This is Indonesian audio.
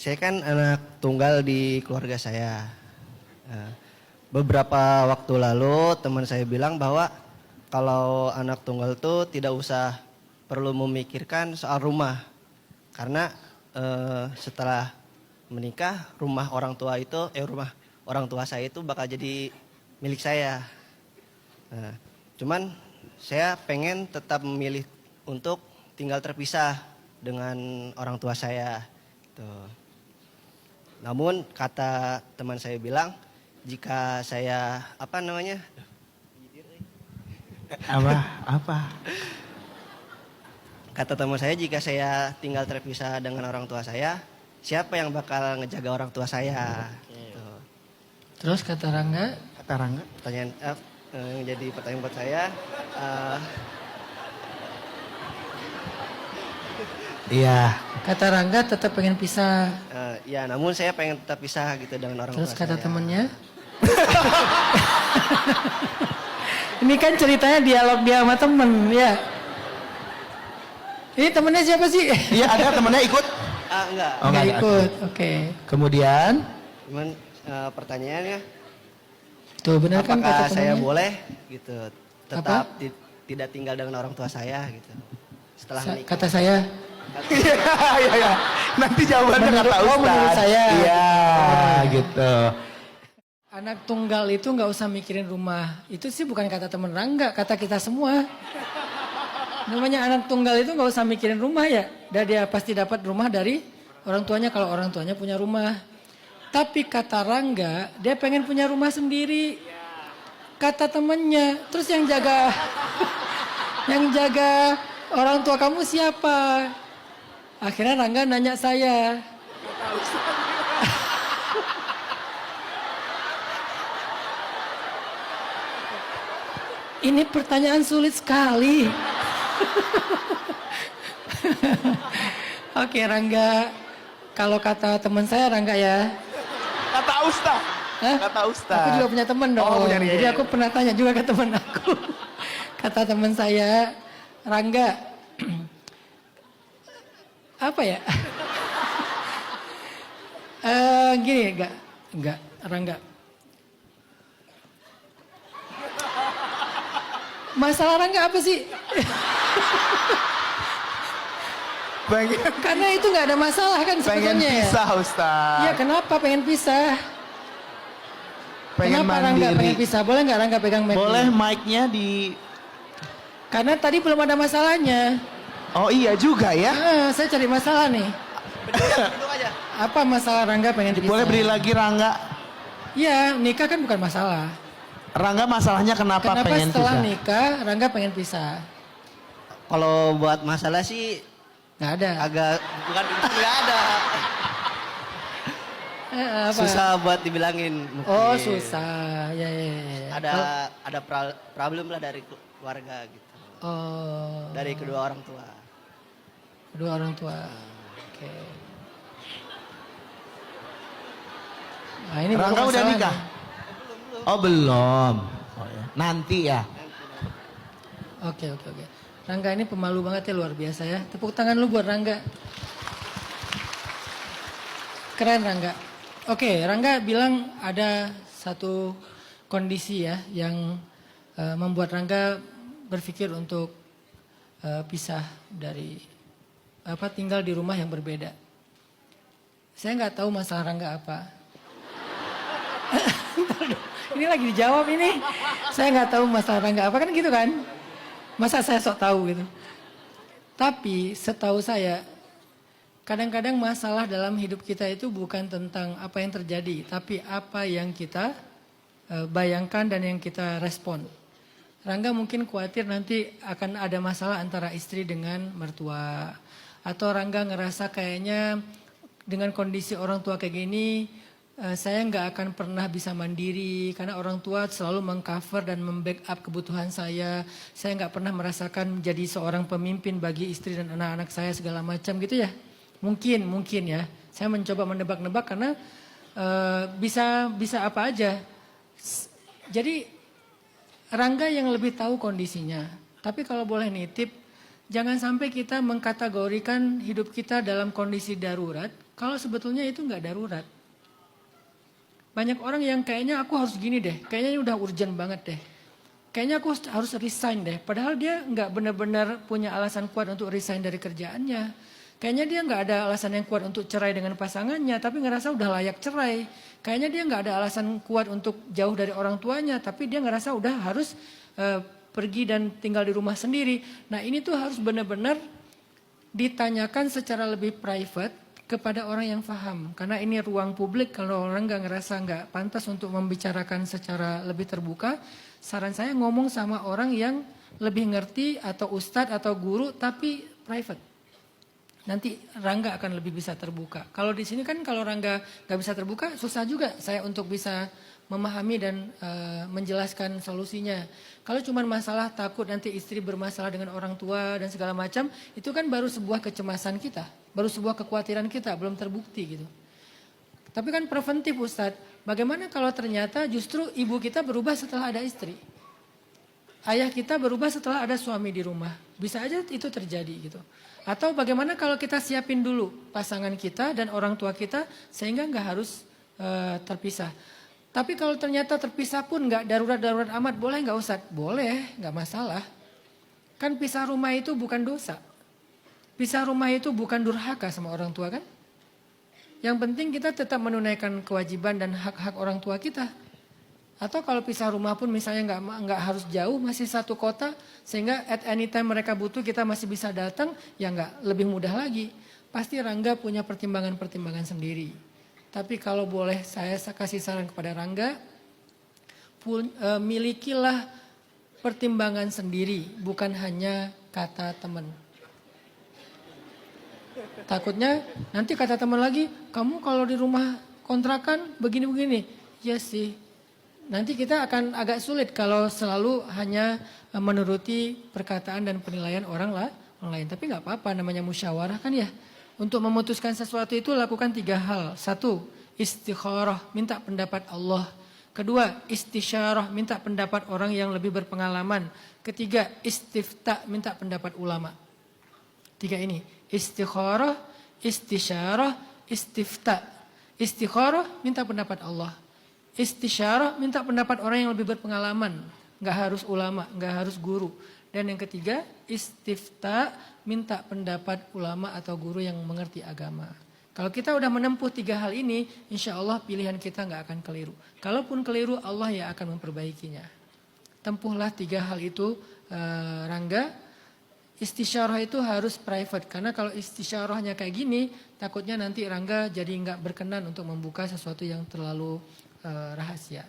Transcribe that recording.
Saya kan anak tunggal di keluarga saya. Nah, beberapa waktu lalu teman saya bilang bahwa kalau anak tunggal tuh tidak usah perlu memikirkan soal rumah. Karena setelah menikah rumah orang tua itu rumah orang tua saya itu bakal jadi milik saya. Nah, cuman saya pengen tetap memilih untuk tinggal terpisah dengan orang tua saya. Tuh. Namun kata teman saya bilang jika saya Apa? kata teman saya jika saya tinggal terpisah dengan orang tua saya, siapa yang bakal ngejaga orang tua saya? Gitu. Terus kata Rangga? Kata Rangga. Pertanyaan yang jadi pertanyaan buat saya. Iya. Kata Rangga tetap pengen pisah. Ya, namun saya pengen tetap pisah gitu dengan orang Terus tua kata saya. temennya? Ini kan ceritanya dialog dia sama temen ya. Ini temennya siapa sih? Iya, ada temennya ikut. Enggak. Oh, Nggak nggak ada. ikut, oke. Kemudian, Cuman pertanyaannya, Tuh benar kan kata apakah saya temennya? boleh gitu tetap tidak tinggal dengan orang tua saya gitu setelah menikah? Kata saya, iya. Nanti jawabannya Menurut- kata oh, Ustaz. menurut saya. Iya, gitu. anak tunggal itu nggak usah mikirin rumah. Itu sih bukan kata temen Rangga, kata kita semua. Namanya anak tunggal itu nggak usah mikirin rumah ya. Dan dia pasti dapat rumah dari orang tuanya kalau orang tuanya punya rumah. Tapi kata Rangga, dia pengen punya rumah sendiri. Kata temennya, terus yang jaga yang jaga orang tua kamu siapa? Akhirnya Rangga nanya saya. Ini pertanyaan sulit sekali. Oke Rangga, kalau kata teman saya Rangga ya. Kata Ustaz. Hah? Kata Ustaz. Aku juga punya teman dong. Oh, punya dia. Jadi aku pernah tanya juga ke teman aku. Kata teman saya, Rangga, apa ya? Gini, enggak, Rangga. Masalah Rangga apa sih? Karena itu nggak ada masalah kan Pengen sebetulnya. pisah Ustaz. Ya kenapa pengen pisah? Pengen Kenapa Rangga mandiri. pengen pisah? Boleh nggak Rangga pegang mic? Boleh mic-nya di... Karena tadi belum ada masalahnya. Oh iya juga ya. Saya cari masalah nih. Itu aja. Apa masalah Rangga pengen pisah? Boleh beri lagi Rangga. Ya nikah kan bukan masalah. Rangga masalahnya kenapa pengen setelah pisah? nikah Rangga pengen pisah? Kalau buat masalah sih Nggak ada. agak bukan nggak ada. Apa? Susah buat dibilangin. Mungkin. Oh susah. Ya. Ada problem lah dari keluarga gitu. Oh. Dari kedua orang tua. Kedua orang tua. Oke. Nah, ini baru Rangga udah masalah nikah? nih. Oh belum. Oh, ya. Nanti ya. Oke. Rangga ini pemalu banget ya, luar biasa ya. Tepuk tangan lu buat Rangga. Keren Rangga. Oke, Rangga bilang ada satu kondisi ya yang membuat Rangga berpikir untuk pisah dari tinggal di rumah yang berbeda. Saya nggak tahu masalah Rangga apa. Ini lagi dijawab ini. Saya nggak tahu masalah Rangga apa kan gitu kan? Masa saya sok tahu gitu. Tapi setahu saya kadang-kadang masalah dalam hidup kita itu bukan tentang apa yang terjadi, tapi apa yang kita bayangkan dan yang kita respon. Rangga mungkin khawatir nanti akan ada masalah antara istri dengan mertua. Atau Rangga ngerasa kayaknya dengan kondisi orang tua kayak gini, saya nggak akan pernah bisa mandiri karena orang tua selalu mengcover dan membackup kebutuhan saya. Saya nggak pernah merasakan menjadi seorang pemimpin bagi istri dan anak-anak saya segala macam gitu ya. Mungkin ya. Saya mencoba menebak-nebak karena bisa apa aja. Jadi Rangga yang lebih tahu kondisinya. Tapi kalau boleh nitip, jangan sampai kita mengkategorikan hidup kita dalam kondisi darurat. Kalau sebetulnya itu nggak darurat. Banyak orang yang kayaknya aku harus gini deh, kayaknya ini udah urgent banget deh. Kayaknya aku harus resign deh, padahal dia nggak benar-benar punya alasan kuat untuk resign dari kerjaannya. Kayaknya dia nggak ada alasan yang kuat untuk cerai dengan pasangannya, tapi ngerasa udah layak cerai. Kayaknya dia nggak ada alasan kuat untuk jauh dari orang tuanya, tapi dia ngerasa udah harus pergi dan tinggal di rumah sendiri. Nah ini tuh harus benar-benar ditanyakan secara lebih private kepada orang yang paham. Karena ini ruang publik, kalau orang nggak ngerasa nggak pantas untuk membicarakan secara lebih terbuka, saran saya ngomong sama orang yang lebih ngerti atau ustadz atau guru tapi private. Nanti Rangga akan lebih bisa terbuka. Kalau di sini kan kalau Rangga nggak bisa terbuka, susah juga saya untuk bisa memahami dan menjelaskan solusinya. Kalau cuma masalah takut nanti istri bermasalah dengan orang tua dan segala macam, itu kan baru sebuah kecemasan kita, baru sebuah kekhawatiran kita, belum terbukti gitu. Tapi kan preventif Ustadz, bagaimana kalau ternyata justru ibu kita berubah setelah ada istri? Ayah kita berubah setelah ada suami di rumah. Bisa aja itu terjadi gitu. Atau bagaimana kalau kita siapin dulu pasangan kita dan orang tua kita sehingga nggak harus terpisah. Tapi kalau ternyata terpisah pun nggak darurat-darurat amat, boleh nggak Ustaz? Boleh, nggak masalah. Kan pisah rumah itu bukan dosa. Pisah rumah itu bukan durhaka sama orang tua kan? Yang penting kita tetap menunaikan kewajiban dan hak-hak orang tua kita. Atau kalau pisah rumah pun misalnya nggak harus jauh, masih satu kota, sehingga at any time mereka butuh kita masih bisa datang, ya nggak lebih mudah lagi. Pasti Rangga punya pertimbangan-pertimbangan sendiri. Tapi kalau boleh saya kasih saran kepada Rangga, milikilah pertimbangan sendiri, bukan hanya kata teman. Takutnya nanti kata teman lagi, kamu kalau di rumah kontrakan begini-begini. Ya sih, nanti kita akan agak sulit kalau selalu hanya menuruti perkataan dan penilaian orang lain. Tapi nggak apa-apa, namanya musyawarah kan ya. Untuk memutuskan sesuatu itu lakukan 3 hal. 1, istikharah, minta pendapat Allah. 2, istisyarah, minta pendapat orang yang lebih berpengalaman. 3, istifta, minta pendapat ulama. 3 ini, istikharah, istisyarah, istifta. Istikharah, minta pendapat Allah. Istisyarah, minta pendapat orang yang lebih berpengalaman. Nggak harus ulama, nggak harus guru. Dan yang ketiga, istifta, minta pendapat ulama atau guru yang mengerti agama. Kalau kita udah menempuh 3 hal ini, insya Allah pilihan kita nggak akan keliru. Kalaupun keliru, Allah yang akan memperbaikinya. Tempuhlah 3 hal itu, Rangga. Istisyarah itu harus private, karena kalau istisyarahnya kayak gini, takutnya nanti Rangga jadi nggak berkenan untuk membuka sesuatu yang terlalu rahasia.